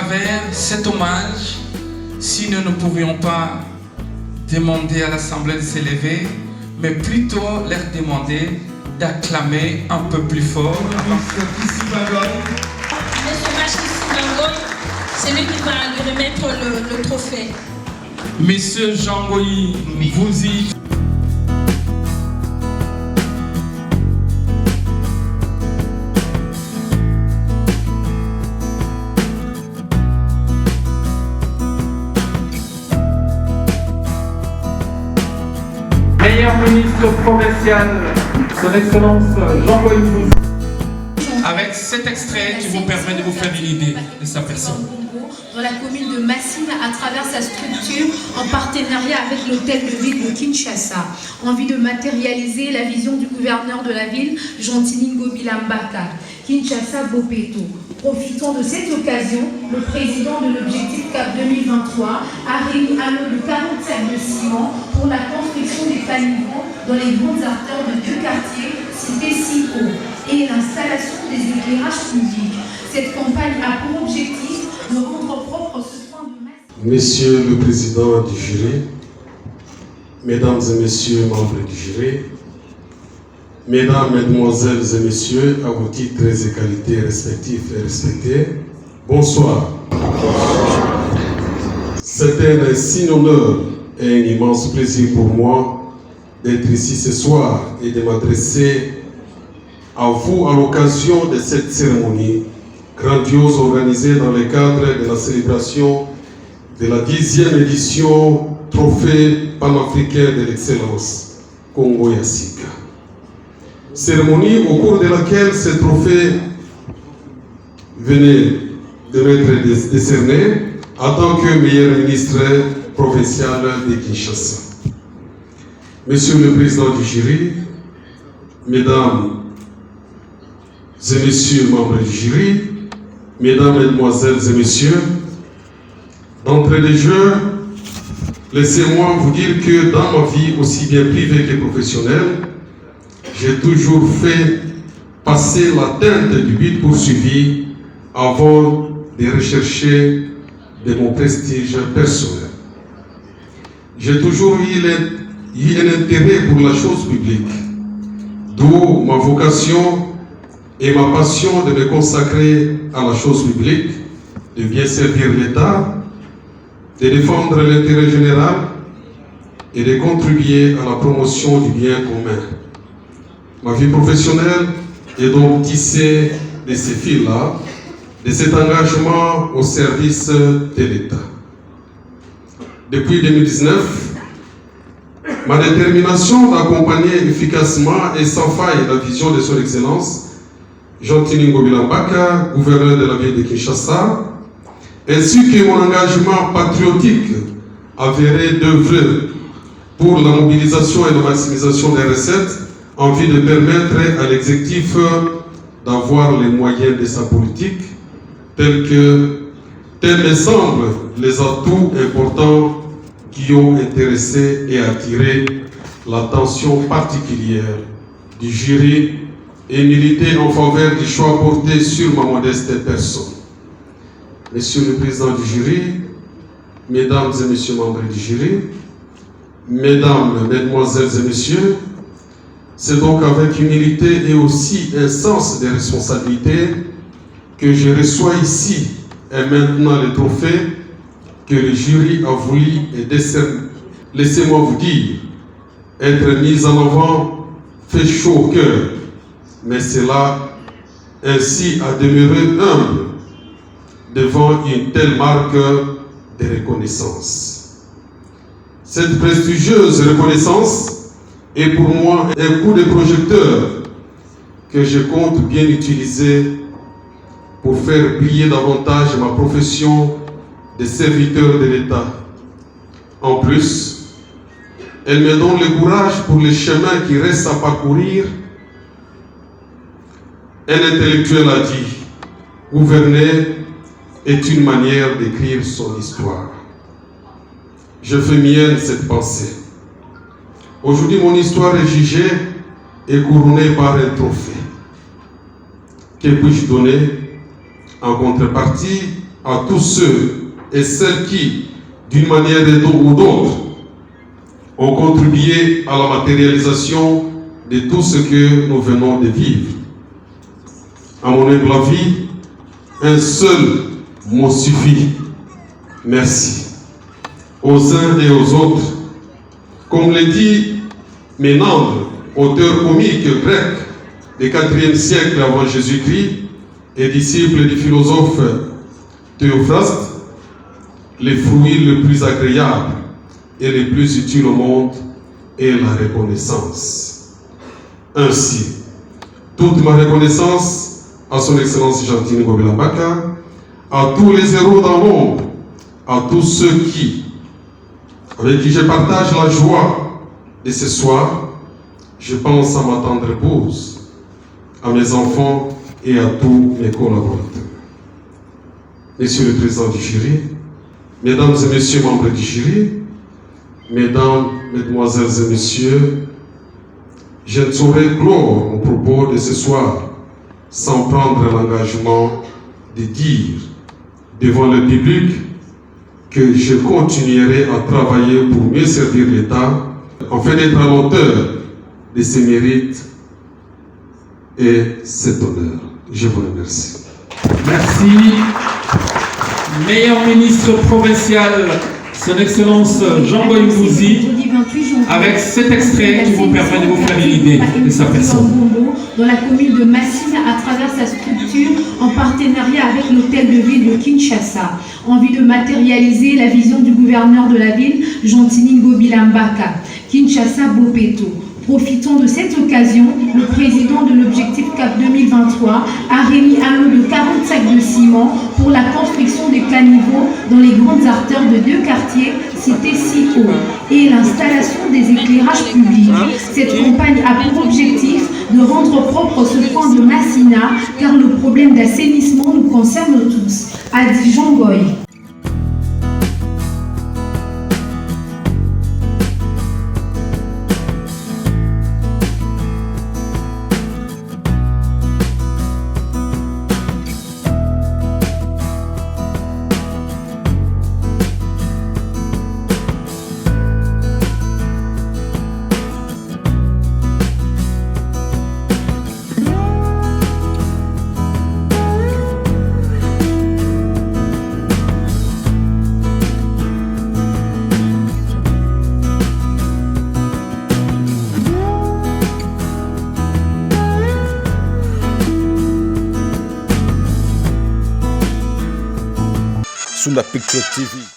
travers cet hommage, si nous ne pouvions pas demander à l'Assemblée de s'élever, mais plutôt leur demander d'acclamer un peu plus fort. Monsieur Machis Simangoy, c'est lui qui va lui remettre le trophée. Monsieur Jean Goyi, vous y... Meilleur ministre provincial, son Excellence Jean Goyi. Avec cet extrait qui vous permet de vous faire une idée de sa personne. Dans la commune de Massine, à travers sa structure, en partenariat avec l'hôtel de ville de Kinshasa, en vue de matérialiser la vision du gouverneur de la ville, Jean-Tilingo Bilambaka, Kinshasa Bopeto. Profitant de cette occasion, le président de l'objectif CAP 2023 a réuni un lot de 40 sacs de ciment pour la construction des caniveaux dans les grandes artères de deux quartiers cités si haut et l'installation des éclairages publics. Cette campagne a pour objectif de rendre propre ce soin de masse. Monsieur le président du jury, mesdames et messieurs membres du jury, mesdames, mesdemoiselles et messieurs, à vos titres et qualités respectifs et respectés, bonsoir. C'est un insigne honneur et un immense plaisir pour moi d'être ici ce soir et de m'adresser à vous à l'occasion de cette cérémonie grandiose organisée dans le cadre de la célébration de la 10e édition Trophée panafricain de l'excellence Congo Yassika. Cérémonie au cours de laquelle ce trophée venait de m'être décerné en tant que meilleur ministre provincial de Kinshasa. Monsieur le président du jury, mesdames et messieurs membres du jury, mesdames, mesdemoiselles et messieurs, d'entrée de jeu, laissez-moi vous dire que dans ma vie, aussi bien privée que professionnelle, j'ai toujours fait passer l'atteinte du but poursuivi avant de rechercher de mon prestige personnel. J'ai toujours eu un intérêt pour la chose publique, d'où ma vocation et ma passion de me consacrer à la chose publique, de bien servir l'État, de défendre l'intérêt général et de contribuer à la promotion du bien commun. Ma vie professionnelle est donc tissée de ces fils-là, de cet engagement au service de l'État. Depuis 2019, ma détermination d'accompagner efficacement et sans faille la vision de son Excellence, Jean-Tilingo Bilambaka, gouverneur de la ville de Kinshasa, ainsi que mon engagement patriotique avéré d'œuvrer pour la mobilisation et la maximisation des recettes en vue de permettre à l'exécutif d'avoir les moyens de sa politique, tels me semblent les atouts importants qui ont intéressé et attiré l'attention particulière du jury et milité en faveur du choix porté sur ma modeste personne. Monsieur le président du jury, mesdames et messieurs membres du jury, mesdames, mesdemoiselles et messieurs, c'est donc avec humilité et aussi un sens de responsabilité que je reçois ici et maintenant le trophée que le jury a voulu et décerné. Laissez-moi vous dire, être mis en avant fait chaud au cœur, mais cela ainsi à demeurer humble devant une telle marque de reconnaissance. Cette prestigieuse reconnaissance est pour moi un coup de projecteur que je compte bien utiliser pour faire briller davantage ma profession de serviteur de l'État. En plus, elle me donne le courage pour les chemins qui restent à parcourir. Un intellectuel a dit, gouverner est une manière d'écrire son histoire. Je fais mienne cette pensée. Aujourd'hui, mon histoire est jugée et couronnée par un trophée. Que puis-je donner en contrepartie à tous ceux et celles qui, d'une manière ou d'autre, ont contribué à la matérialisation de tout ce que nous venons de vivre. À mon humble avis, un seul mot suffit. Merci. Aux uns et aux autres. Comme le dit Ménandre, auteur comique grec du IVe siècle avant Jésus-Christ et disciple du philosophe Théophraste, les fruits les plus agréables et les plus utiles au monde est la reconnaissance. Ainsi, toute ma reconnaissance à son Excellence Jean Tinningo Bilambaka, à tous les héros dans l'ombre, à tous ceux avec qui je partage la joie de ce soir. Je pense à ma tendre épouse, à mes enfants et à tous mes collaborateurs. Monsieur le Président du jury, Mesdames et Messieurs membres du jury, Mesdames, Mesdemoiselles et Messieurs, je ne saurais clore mon propos de ce soir sans prendre l'engagement de dire devant le public que je continuerai à travailler pour mieux servir l'État afin d'être à l'auteur de ses mérites et cet honneur. Je vous remercie. Merci. Meilleur ministre provincial, son Excellence Jean-Boy Mbouzi, avec cet extrait qui vous permet de vous faire une idée de sa personne. Dans la commune de Massina, à travers sa structure en partenariat avec l'hôtel de ville de Kinshasa, en vue de matérialiser la vision du gouverneur de la ville, Jean Tinningo Bilambaka, Kinshasa Bopeto. Profitant de cette occasion, le président de l'objectif CAP 2023 a remis un lot de 40 sacs de ciment pour la construction des caniveaux dans les grandes artères de 2 quartiers cités si haut et l'installation des éclairages publics. Cette campagne a pour objectif de rendre propre ce coin de Massina car le problème d'assainissement nous concerne tous, a dit Jean Goy. Sunda Picture TV.